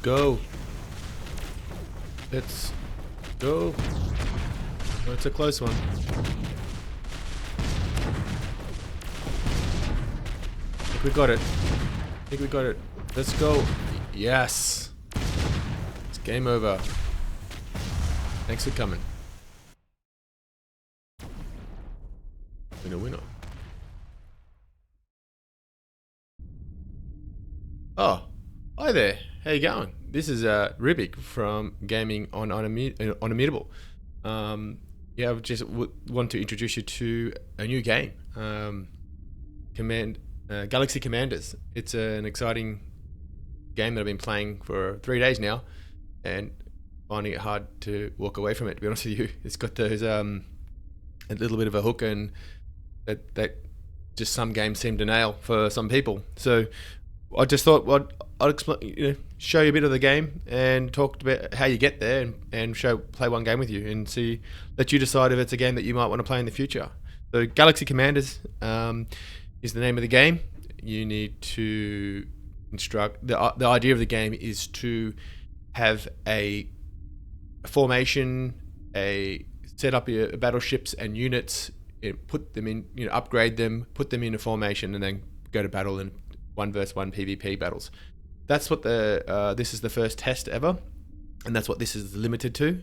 go. Let's go. Oh, it's a close one. I think we got it. I think we got it. Let's go. Yes. It's game over. Thanks for coming. Winner, winner. Oh, hi there. How you going? This is Rubik from Gaming on Unimmutable. Yeah, I just want to introduce you to a new game, Galaxy Commanders. It's an exciting game that I've been playing for 3 days now, and finding it hard to walk away from it. To be honest with you, it's got those a little bit of a hook, and that just some games seem to nail for some people. So I just thought, well, I'll explain, show you a bit of the game and talk about how you get there, and play one game with you and let you decide if it's a game that you might want to play in the future. So Galaxy Commanders is the name of the game. You need to construct the idea of the game is to have a formation, set up your battleships and units, put them in, upgrade them, put them in a formation, and then go to battle in 1v1 PvP battles. That's what this is the first test ever, and that's what this is limited to.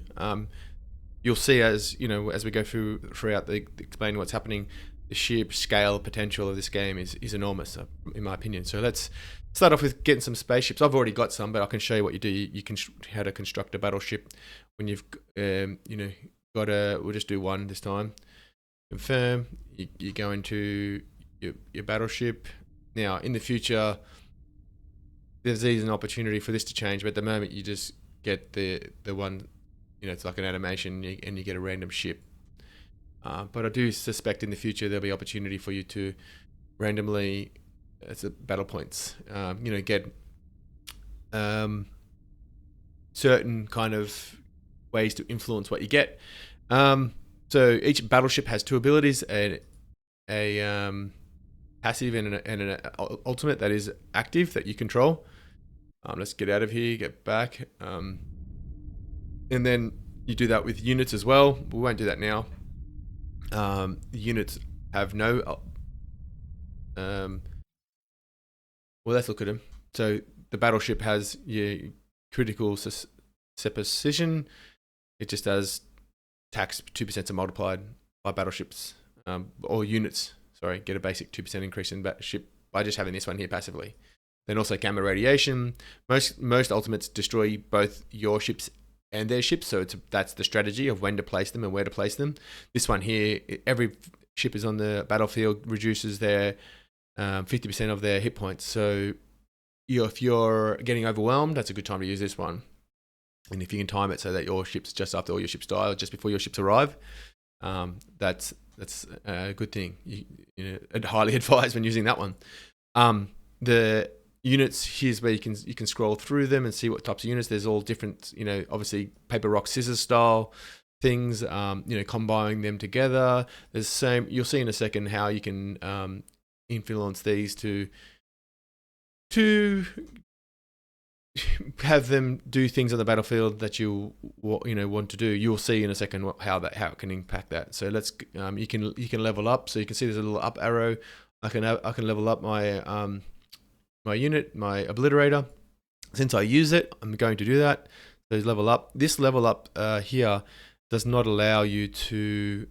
You'll see as we go throughout the explaining what's happening, the sheer scale potential of this game is enormous, in my opinion. So let's start off with getting some spaceships. I've already got some, but I can show you what you do. You can how to construct a battleship when you've we'll just do one this time. Confirm. You go into your battleship. Now, in the future, there's an opportunity for this to change, but at the moment you just get the one, it's like an animation, and you get a random ship. But I do suspect in the future there'll be opportunity for you to randomly, as battle points, get certain kind of ways to influence what you get. So each battleship has two abilities, a passive and an ultimate that is active that you control. Let's get out of here, get back. And then you do that with units as well. We won't do that now. The units have no... well, let's look at them. So the battleship has your critical supposition. It just does tax 2% are multiplied by battleships, or units. Sorry, get a basic 2% increase in ship by just having this one here passively. Then also gamma radiation. Most ultimates destroy both your ships and their ships, so that's the strategy of when to place them and where to place them. This one here, every ship is on the battlefield reduces their 50% of their hit points. So if you're getting overwhelmed, that's a good time to use this one. And if you can time it so that your ship's just after all your ships die or just before your ships arrive, that's a good thing. I'd highly advise when using that one. The units, here's where you can scroll through them and see what types of units. There's all different, obviously paper, rock, scissors style things, combining them together. You'll see in a second how you can influence these to have them do things on the battlefield that you want to do. You'll see in a second how it can impact that. So let's you can level up. So you can see there's a little up arrow. I can level up my my unit, my obliterator. Since I use it, I'm going to do that. So level up. This level up here does not allow you to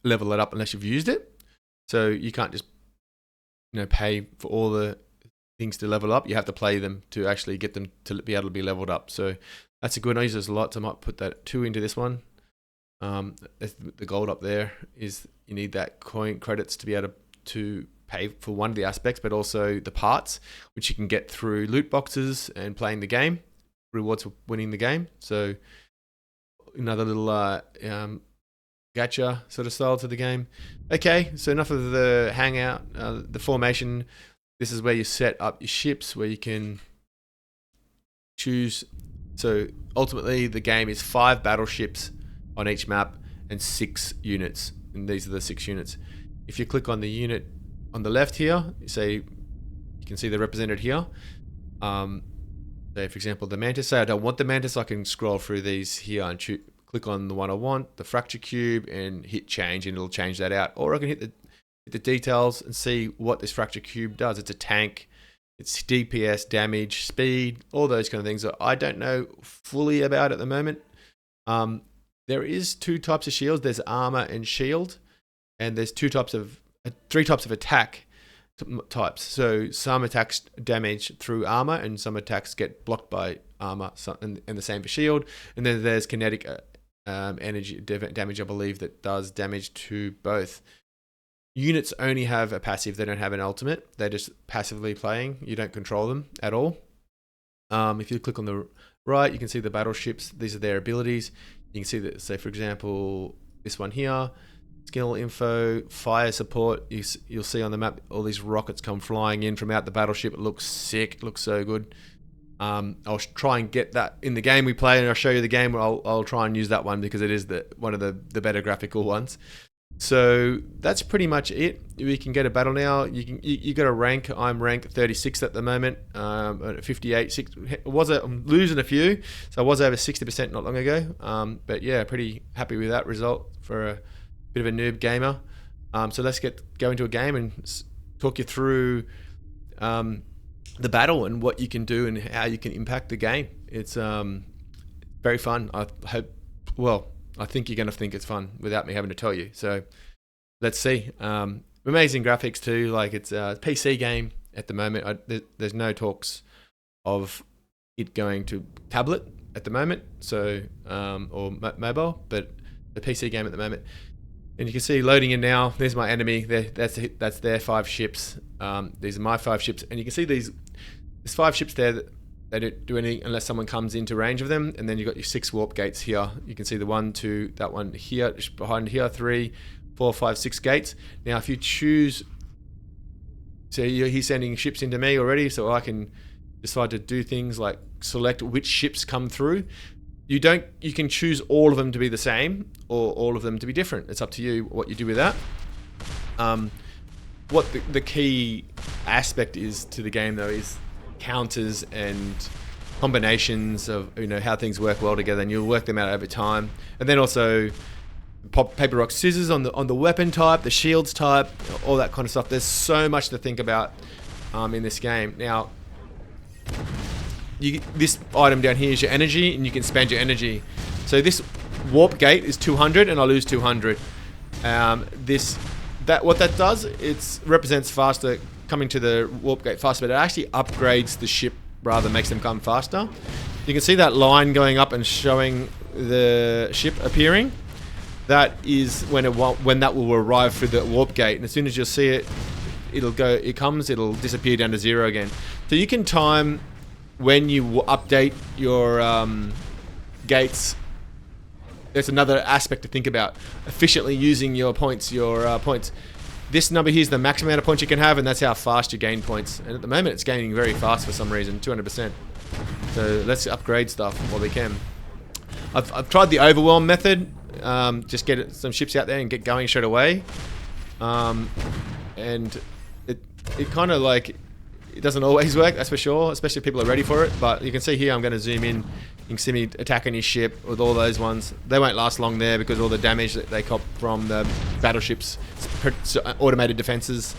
level it up unless you've used it. So you can't just pay for all the things to level up. You have to play them to actually get them to be able to be leveled up. So that's a good one. I use this a lot, so I might put that 2 into this one. The gold up there is you need that coin credits to be able to pay for one of the aspects, but also the parts, which you can get through loot boxes and playing the game, rewards for winning the game. So another little gacha sort of style to the game. Okay, so enough of the hangout, the formation. This is where you set up your ships, where you can choose. So ultimately, the game is 5 battleships on each map and 6 units. And these are the 6 units. If you click on the unit on the left here, you can see they're represented here. Say, for example, the Mantis. Say I don't want the Mantis, I can scroll through these here and click on the one I want, the Fracture Cube, and hit change, and it'll change that out. Or I can hit the details and see what this Fracture Cube does. It's a tank, it's DPS, damage, speed, all those kind of things that I don't know fully about at the moment. There is 2 types of shields. There's armor and shield, and there's 3 types of attack types. So some attacks damage through armor, and some attacks get blocked by armor, and the same for shield. And then there's kinetic energy damage, I believe, that does damage to both. Units only have a passive. They don't have an ultimate. They're just passively playing. You don't control them at all. If you click on the right, you can see the battleships. These are their abilities. You can see that, say, for example, this one here, skill info, fire support. You'll see on the map all these rockets come flying in from out the battleship. It looks sick. It looks so good. I'll try and get that in the game we play, and I'll show you the game where I'll try and use that one because it is one of the better graphical ones. So that's pretty much it. We can get a battle now. You got a rank. I'm rank 36 at the moment. At 58. I'm losing a few, so I was over 60% not long ago. But yeah, pretty happy with that result for a bit of a noob gamer. So let's go into a game and talk you through the battle and what you can do and how you can impact the game. It's very fun. I think you're going to think it's fun without me having to tell you. So let's see. Amazing graphics too. Like, it's a PC game at the moment. There's no talks of it going to tablet at the moment, so or mobile, but the PC game at the moment. And you can see loading in now. There's my enemy. That's their 5 ships. These are my 5 ships, and you can see there's 5 ships there that they don't do anything unless someone comes into range of them. And then you've got your 6 warp gates here. You can see the 1, 2, that one here, behind here, 3, 4, 5, 6 gates. Now, if you choose, so he's sending ships into me already, so I can decide to do things like select which ships come through. You can choose all of them to be the same or all of them to be different. It's up to you what you do with that. What the key aspect is to the game, though, is counters and combinations of how things work well together, and you'll work them out over time. And then also pop paper rock scissors on the weapon type, the shields type, all that kind of stuff. There's so much to think about in this game. Now, this item down here is your energy, and you can spend your energy. So this warp gate is 200, and I lose 200. What that does, it represents faster coming to the warp gate faster, but it actually upgrades the ship rather than makes them come faster. You can see that line going up and showing the ship appearing. That is when that will arrive through the warp gate, and as soon as you see it, it'll disappear down to 0 again. So you can time when you update your gates. There's another aspect to think about. Efficiently using your points. This number here is the maximum amount of points you can have, and that's how fast you gain points. And at the moment, it's gaining very fast for some reason, 200%. So let's upgrade stuff while we can. I've tried the overwhelm method. Just get some ships out there and get going straight away. And it kind of like, it doesn't always work, that's for sure, especially if people are ready for it. But you can see here, I'm going to zoom in. You can see me attacking his ship with all those ones. They won't last long there because all the damage that they cop from the battleships, automated defenses,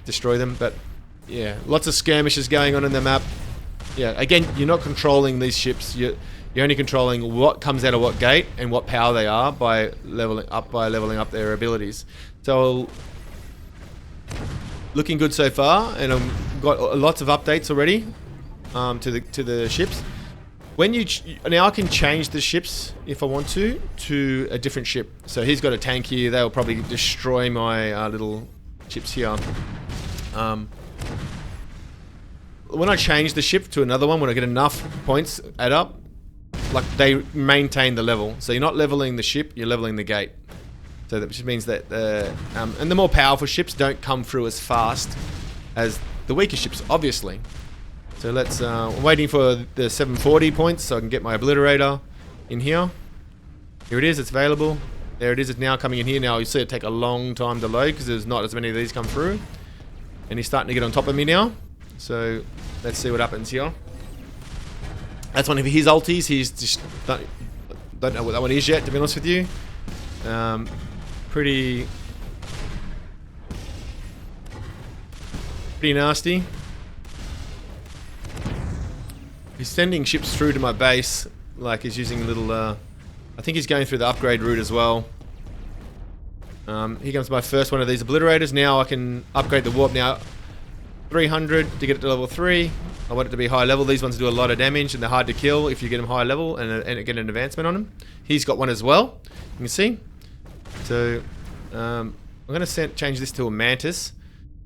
destroy them. But yeah, lots of skirmishes going on in the map. Yeah, again, you're not controlling these ships. You're only controlling what comes out of what gate and what power they are by leveling up their abilities. So looking good so far, and I've got lots of updates already to the ships. Now I can change the ships if I want to a different ship. So he's got a tank here. They'll probably destroy my little ships here. When I change the ship to another one, when I get enough points add up, like, they maintain the level. So you're not leveling the ship, you're leveling the gate. So that just means that and the more powerful ships don't come through as fast as the weaker ships, obviously. So let's, I'm waiting for the 740 points so I can get my obliterator in here. Here it is, it's available. There it is, it's now coming in here. Now you see it take a long time to load because there's not as many of these come through. And he's starting to get on top of me now. So let's see what happens here. That's one of his ultis. He's just don't know what that one is yet, to be honest with you. Pretty nasty. He's sending ships through to my base, like he's using a little, I think he's going through the upgrade route as well. Here comes my first one of these obliterators. Now I can upgrade the warp now. 300 to get it to level 3. I want it to be high level. These ones do a lot of damage and they're hard to kill if you get them high level and get an advancement on them. He's got one as well, you can see. So I'm going to change this to a Mantis,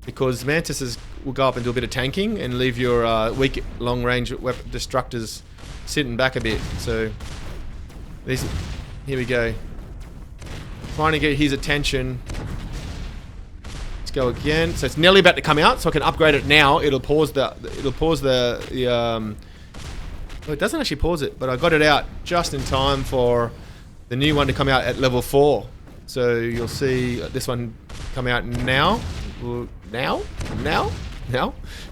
because Mantises will go up and do a bit of tanking and leave your weak long range destructors sitting back a bit. So here we go. Trying to get his attention. Let's go again. So it's nearly about to come out, so I can upgrade it now. It'll pause the well, it doesn't actually pause it, but I got it out just in time for the new one to come out at level 4. So you'll see this one come out now. Now.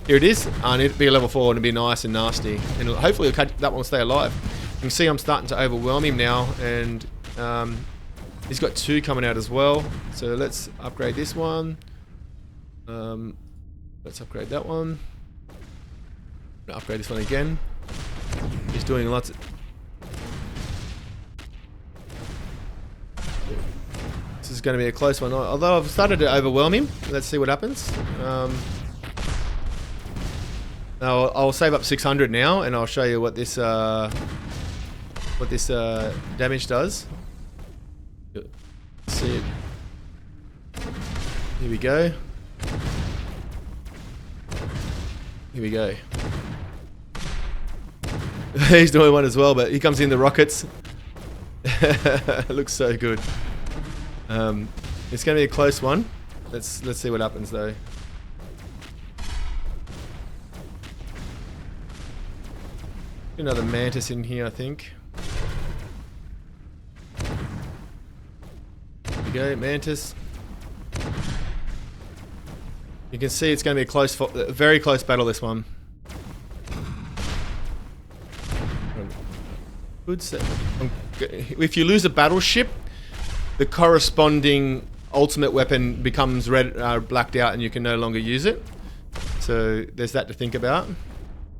Here it is, and it'll be a level 4 and it'll be nice and nasty. And hopefully that one will stay alive. You can see I'm starting to overwhelm him now, and he's got 2 coming out as well. So let's upgrade this one. Let's upgrade that one. Upgrade this one again. He's doing lots of... This is going to be a close one. Although I've started to overwhelm him. Let's see what happens. I'll save up 600 now, and I'll show you what this damage does. See it. Here we go. Here we go. He's doing one as well, but he comes in the rockets. It looks so good. It's going to be a close one. Let's see what happens though. Another Mantis in here, I think. Here we go, Mantis. You can see it's going to be a very close battle, this one. Good set. If you lose a battleship, the corresponding ultimate weapon becomes blacked out and you can no longer use it. So there's that to think about.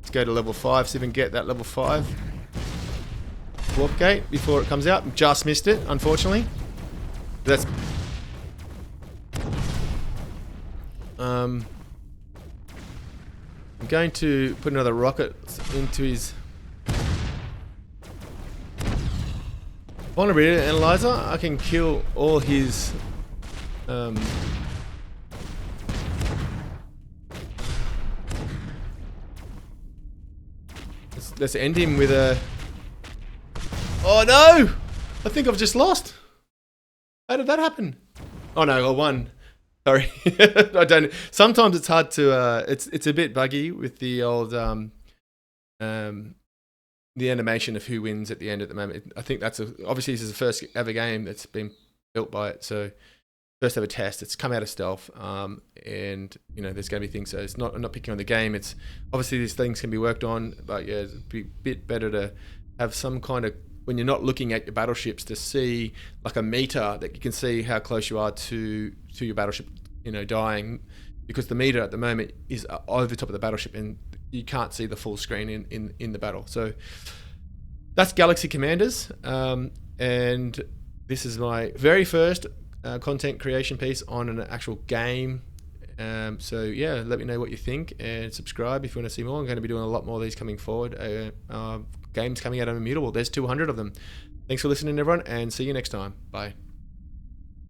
Let's go to level 5, see if we can get that level 5 warp gate before it comes out. Just missed it, unfortunately. That's... I'm going to put another rocket into his vulnerability analyzer. I can kill all his let's end him with a... Oh no! I think I've just lost. How did that happen? Oh no, I won. Sorry. I don't... Sometimes it's hard to... It's a bit buggy with the old... the animation of who wins at the end at the moment. I think that's obviously this is the first ever game that's been built by it. So first ever test. It's come out of stealth, and you know there's going to be things. So it's not... I'm not picking on the game. It's obviously these things can be worked on, but yeah, it'd be a bit better to have some kind of, when you're not looking at your battleships, to see like a meter that you can see how close you are to your battleship, you know, dying, because the meter at the moment is over the top of the battleship and you can't see the full screen in the battle. So that's Galaxy Commanders, and this is my very first content creation piece on an actual game. So yeah, let me know what you think and subscribe if you want to see more. I'm going to be doing a lot more of these coming forward. Games coming out of Immutable. There's 200 of them. Thanks for listening, everyone, and see you next time. Bye.